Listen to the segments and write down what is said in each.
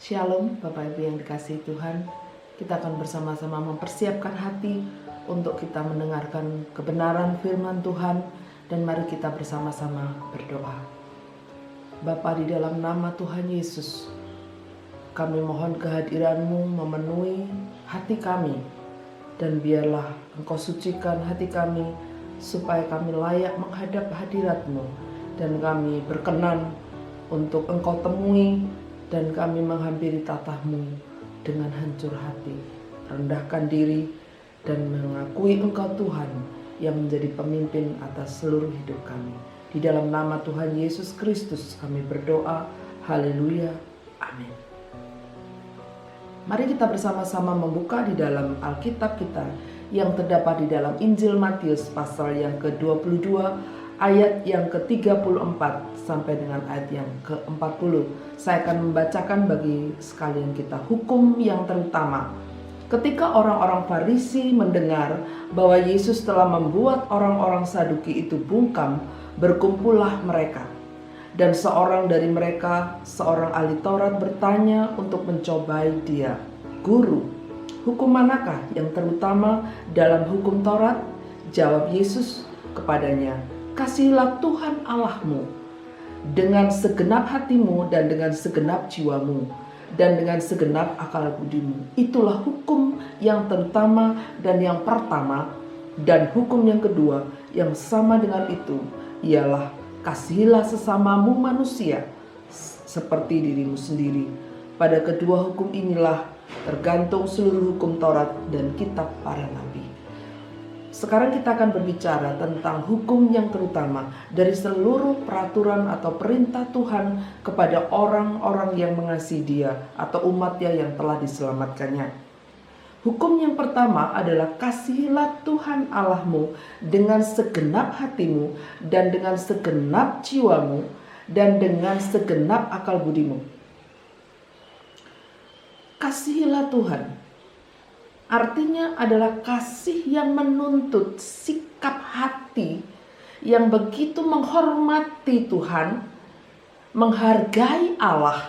Shalom Bapak Ibu yang dikasihi Tuhan. Kita akan bersama-sama mempersiapkan hati untuk kita mendengarkan kebenaran firman Tuhan. Dan mari kita bersama-sama berdoa. Bapa, di dalam nama Tuhan Yesus, kami mohon kehadiran-Mu memenuhi hati kami. Dan biarlah Engkau sucikan hati kami supaya kami layak menghadap hadirat-Mu. Dan kami berkenan untuk Engkau temui dan kami menghampiri tatah-Mu dengan hancur hati, rendahkan diri dan mengakui Engkau Tuhan yang menjadi pemimpin atas seluruh hidup kami. Di dalam nama Tuhan Yesus Kristus kami berdoa. Haleluya. Amin. Mari kita bersama-sama membuka di dalam Alkitab kita yang terdapat di dalam Injil Matius pasal yang ke-22 ayat yang ke-34 sampai dengan ayat yang ke-40. Saya akan membacakan bagi sekalian kita hukum yang terutama. Ketika orang-orang Farisi mendengar bahwa Yesus telah membuat orang-orang Saduki itu bungkam, berkumpullah mereka. Dan seorang dari mereka, seorang ahli Taurat, bertanya untuk mencobai dia, "Guru, hukum manakah yang terutama dalam hukum Taurat?" Jawab Yesus kepadanya, "Kasihilah Tuhan Allahmu dengan segenap hatimu dan dengan segenap jiwamu dan dengan segenap akal budimu." Itulah hukum yang terutama dan yang pertama. Dan hukum yang kedua yang sama dengan itu ialah kasihilah sesamamu manusia seperti dirimu sendiri. Pada kedua hukum inilah tergantung seluruh hukum Taurat dan kitab para nabi. Sekarang kita akan berbicara tentang hukum yang terutama dari seluruh peraturan atau perintah Tuhan kepada orang-orang yang mengasihi Dia atau umat-Nya yang telah diselamatkannya. Hukum yang pertama adalah kasihilah Tuhan Allahmu dengan segenap hatimu dan dengan segenap jiwamu dan dengan segenap akal budimu. Kasihilah Tuhan artinya adalah kasih yang menuntut sikap hati yang begitu menghormati Tuhan, menghargai Allah,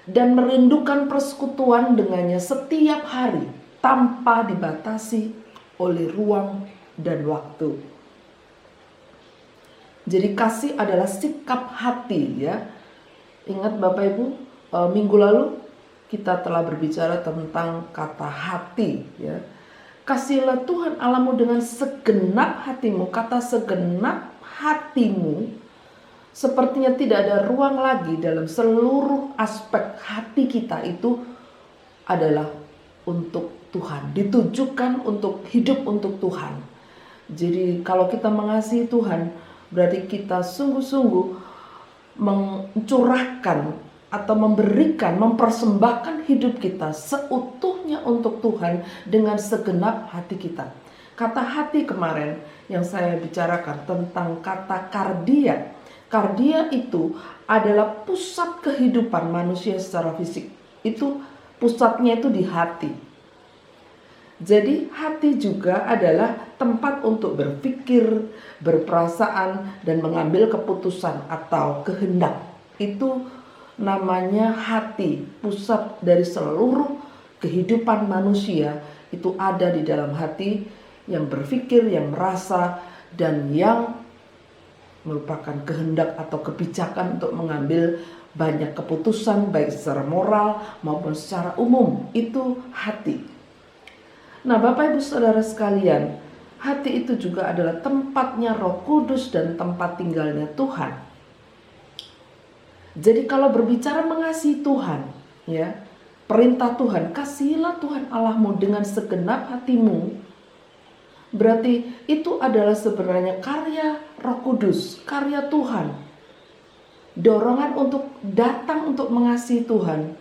dan merindukan persekutuan dengannya setiap hari tanpa dibatasi oleh ruang dan waktu. Jadi kasih adalah sikap hati, ya. Ingat Bapak Ibu, minggu lalu kita telah berbicara tentang kata hati, ya. Kasihilah Tuhan Allahmu dengan segenap hatimu. Kata segenap hatimu sepertinya tidak ada ruang lagi dalam seluruh aspek hati kita itu adalah untuk Tuhan, ditujukan untuk hidup untuk Tuhan. Jadi kalau kita mengasihi Tuhan, berarti kita sungguh-sungguh mencurahkan atau memberikan, mempersembahkan hidup kita seutuhnya untuk Tuhan dengan segenap hati kita. Kata hati kemarin yang saya bicarakan tentang kata kardia. Kardia itu adalah pusat kehidupan manusia secara fisik. Itu pusatnya itu di hati. Jadi hati juga adalah tempat untuk berpikir, berperasaan, dan mengambil keputusan atau kehendak. Itu namanya hati. Pusat dari seluruh kehidupan manusia itu ada di dalam hati, yang berpikir, yang merasa, dan yang merupakan kehendak atau kebijakan untuk mengambil banyak keputusan baik secara moral maupun secara umum. Itu hati. Nah, Bapak Ibu Saudara sekalian, hati itu juga adalah tempatnya Roh Kudus dan tempat tinggalnya Tuhan. Jadi kalau berbicara mengasihi Tuhan, ya, perintah Tuhan, kasihilah Tuhan Allahmu dengan segenap hatimu, berarti itu adalah sebenarnya karya Roh Kudus, karya Tuhan. Dorongan untuk datang untuk mengasihi Tuhan,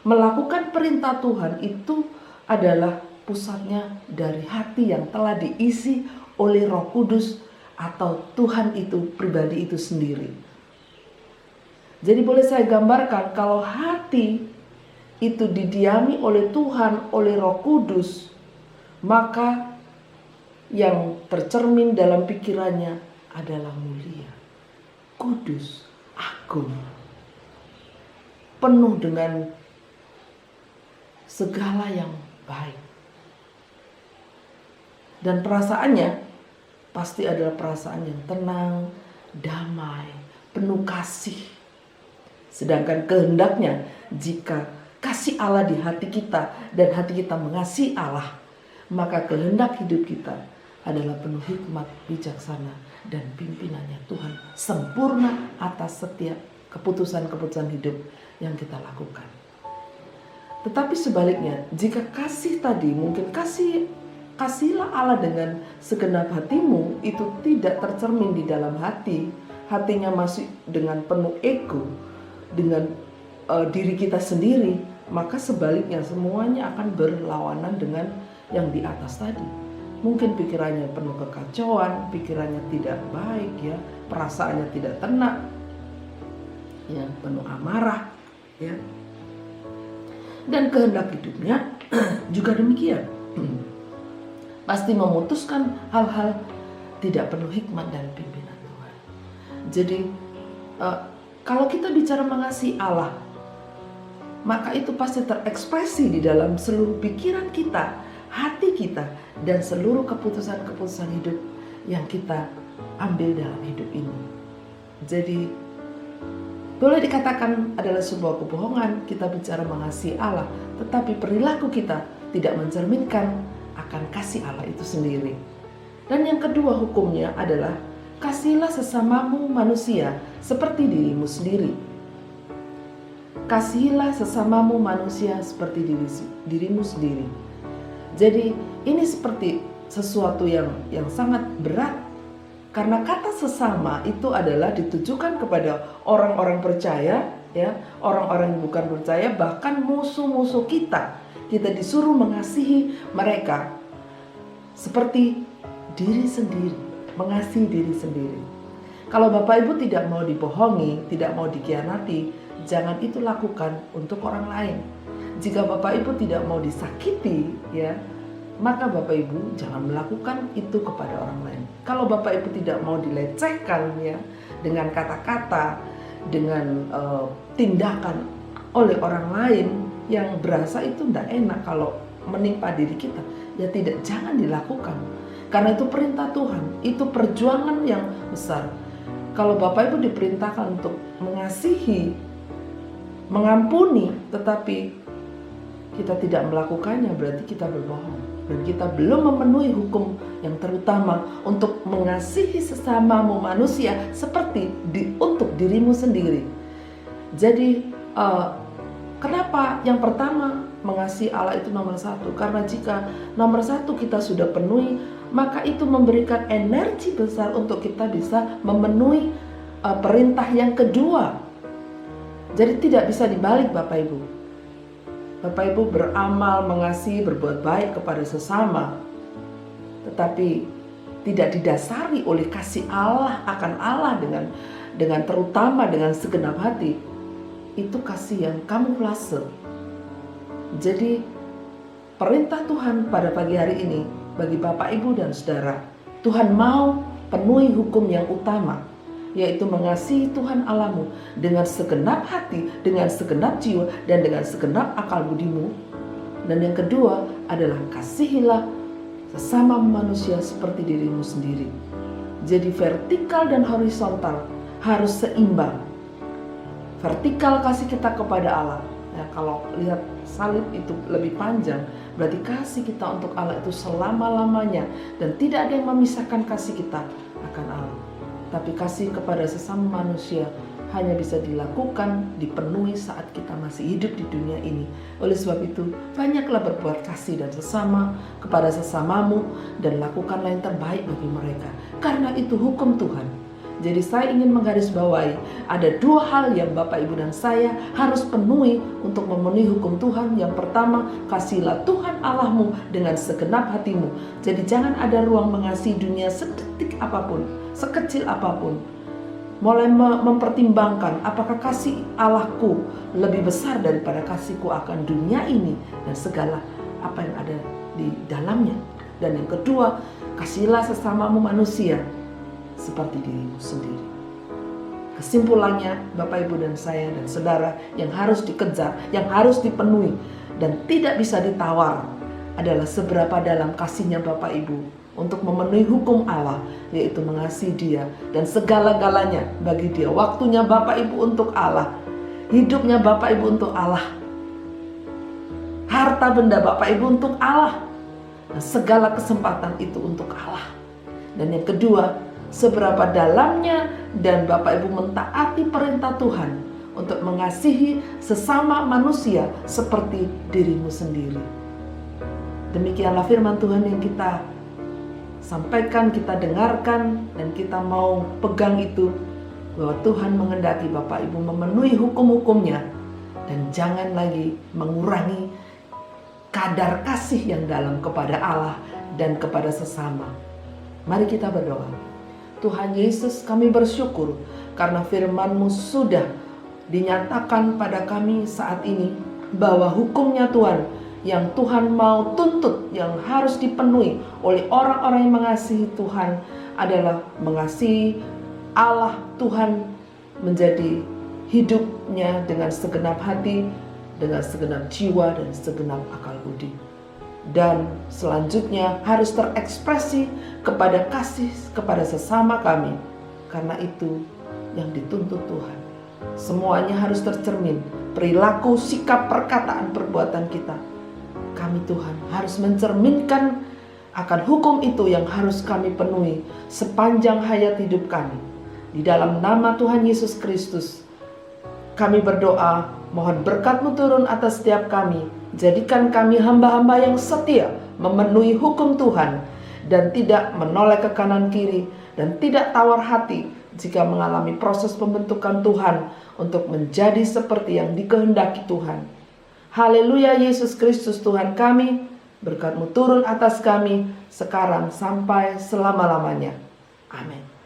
melakukan perintah Tuhan itu adalah pusatnya dari hati yang telah diisi oleh Roh Kudus atau Tuhan itu pribadi itu sendiri. Jadi boleh saya gambarkan kalau hati itu didiami oleh Tuhan, oleh Roh Kudus, maka yang tercermin dalam pikirannya adalah mulia, kudus, agung. penuh dengan segala yang baik. Dan perasaannya pasti adalah perasaan yang tenang, damai, penuh kasih. Sedangkan kehendaknya, jika kasih Allah di hati kita dan hati kita mengasihi Allah, maka kehendak hidup kita adalah penuh hikmat, bijaksana, dan pimpinannya Tuhan sempurna atas setiap keputusan-keputusan hidup yang kita lakukan. Tetapi sebaliknya, jika kasih tadi, mungkin kasihlah Allah dengan segenap hatimu, itu tidak tercermin di dalam hati, hatinya masih dengan penuh ego, dengan diri kita sendiri, maka sebaliknya semuanya akan berlawanan dengan yang di atas tadi. Mungkin pikirannya penuh kekacauan, pikirannya tidak baik, ya, perasaannya tidak tenang, ya, penuh amarah, ya. Dan kehendak hidupnya juga demikian. Pasti memutuskan hal-hal tidak penuh hikmat dan pimpinan Tuhan. Jadi kalau kita bicara mengasihi Allah, maka itu pasti terekspresi di dalam seluruh pikiran kita, hati kita, dan seluruh keputusan-keputusan hidup yang kita ambil dalam hidup ini. Jadi boleh dikatakan adalah sebuah kebohongan kita bicara mengasihi Allah, tetapi perilaku kita tidak mencerminkan akan kasih Allah itu sendiri. Dan yang kedua hukumnya adalah kasihilah sesamamu manusia seperti dirimu sendiri. Kasihilah sesamamu manusia seperti dirimu sendiri. Jadi ini seperti sesuatu yang sangat berat, karena kata sesama itu adalah ditujukan kepada orang-orang percaya, ya, orang-orang yang bukan percaya, bahkan musuh-musuh kita. Kita disuruh mengasihi mereka seperti diri sendiri, mengasihi diri sendiri. Kalau Bapak Ibu tidak mau dibohongi, tidak mau dikhianati, jangan itu lakukan untuk orang lain. Jika Bapak Ibu tidak mau disakiti, ya, maka Bapak Ibu jangan melakukan itu kepada orang lain. Kalau Bapak Ibu tidak mau dilecehkan, ya, dengan kata-kata, dengan tindakan oleh orang lain yang berasa itu tidak enak kalau menimpa diri kita, ya tidak, jangan dilakukan. Karena itu perintah Tuhan, itu perjuangan yang besar. Kalau Bapak Ibu diperintahkan untuk mengasihi, mengampuni, tetapi kita tidak melakukannya, berarti kita berbohong. Dan kita belum memenuhi hukum yang terutama untuk mengasihi sesamamu manusia seperti untuk dirimu sendiri. Jadi kenapa yang pertama mengasihi Allah itu nomor satu? Karena jika nomor satu kita sudah penuhi, maka itu memberikan energi besar untuk kita bisa memenuhi perintah yang kedua. Jadi tidak bisa dibalik, Bapak Ibu. Bapak Ibu beramal, mengasihi, berbuat baik kepada sesama, tetapi tidak didasari oleh kasih Allah akan Allah dengan terutama dengan segenap hati, itu kasih yang kamuflase. Jadi perintah Tuhan pada pagi hari ini bagi Bapak Ibu dan Saudara, Tuhan mau penuhi hukum yang utama, yaitu mengasihi Tuhan Allahmu dengan segenap hati, dengan segenap jiwa, dan dengan segenap akal budimu. Dan yang kedua adalah kasihilah sesama manusia seperti dirimu sendiri. Jadi vertikal dan horizontal harus seimbang. Vertikal kasih kita kepada Allah, ya, kalau lihat salib itu lebih panjang, berarti kasih kita untuk Allah itu selama-lamanya, dan tidak ada yang memisahkan kasih kita akan Allah. Tapi kasih kepada sesama manusia hanya bisa dilakukan, dipenuhi saat kita masih hidup di dunia ini. Oleh sebab itu, banyaklah berbuat kasih dan sesama kepada sesamamu, dan lakukanlah yang terbaik bagi mereka. Karena itu hukum Tuhan. Jadi saya ingin menggarisbawahi, ada dua hal yang Bapak, Ibu, dan saya harus penuhi untuk memenuhi hukum Tuhan. Yang pertama, kasihilah Tuhan Allahmu dengan segenap hatimu. Jadi jangan ada ruang mengasihi dunia sedetik apapun, sekecil apapun. Mulai mempertimbangkan apakah kasih Allahku lebih besar daripada kasihku akan dunia ini dan segala apa yang ada di dalamnya. Dan yang kedua, kasihilah sesamamu manusia seperti dirimu sendiri. Kesimpulannya, Bapak, Ibu, dan saya dan saudara yang harus dikejar, yang harus dipenuhi dan tidak bisa ditawar adalah seberapa dalam kasihnya Bapak Ibu untuk memenuhi hukum Allah, yaitu mengasihi Dia dan segala-galanya bagi Dia. Waktunya Bapak Ibu untuk Allah, hidupnya Bapak Ibu untuk Allah, harta benda Bapak Ibu untuk Allah, dan segala kesempatan itu untuk Allah. Dan yang kedua, seberapa dalamnya dan Bapak Ibu mentaati perintah Tuhan untuk mengasihi sesama manusia seperti dirimu sendiri. Demikianlah firman Tuhan yang kita sampaikan, kita dengarkan, dan kita mau pegang itu, bahwa Tuhan menghendaki Bapak Ibu memenuhi hukum-hukumnya dan jangan lagi mengurangi kadar kasih yang dalam kepada Allah dan kepada sesama. Mari kita berdoa. Tuhan Yesus, kami bersyukur karena firman-Mu sudah dinyatakan pada kami saat ini, bahwa hukumnya Tuhan yang Tuhan mau tuntut, yang harus dipenuhi oleh orang-orang yang mengasihi Tuhan adalah mengasihi Allah Tuhan, menjadi hidupnya dengan segenap hati, dengan segenap jiwa, dan segenap akal budi. Dan selanjutnya harus terekspresi kepada kasih kepada sesama kami, karena itu yang dituntut Tuhan. Semuanya harus tercermin, perilaku, sikap, perkataan, perbuatan kita. Kami Tuhan harus mencerminkan akan hukum itu yang harus kami penuhi sepanjang hayat hidup kami. Di dalam nama Tuhan Yesus Kristus kami berdoa, mohon berkat-Mu turun atas setiap kami. Jadikan kami hamba-hamba yang setia memenuhi hukum Tuhan dan tidak menoleh ke kanan kiri dan tidak tawar hati jika mengalami proses pembentukan Tuhan untuk menjadi seperti yang dikehendaki Tuhan. Haleluya, Yesus Kristus Tuhan kami, berkat-Mu turun atas kami sekarang sampai selama-lamanya. Amin.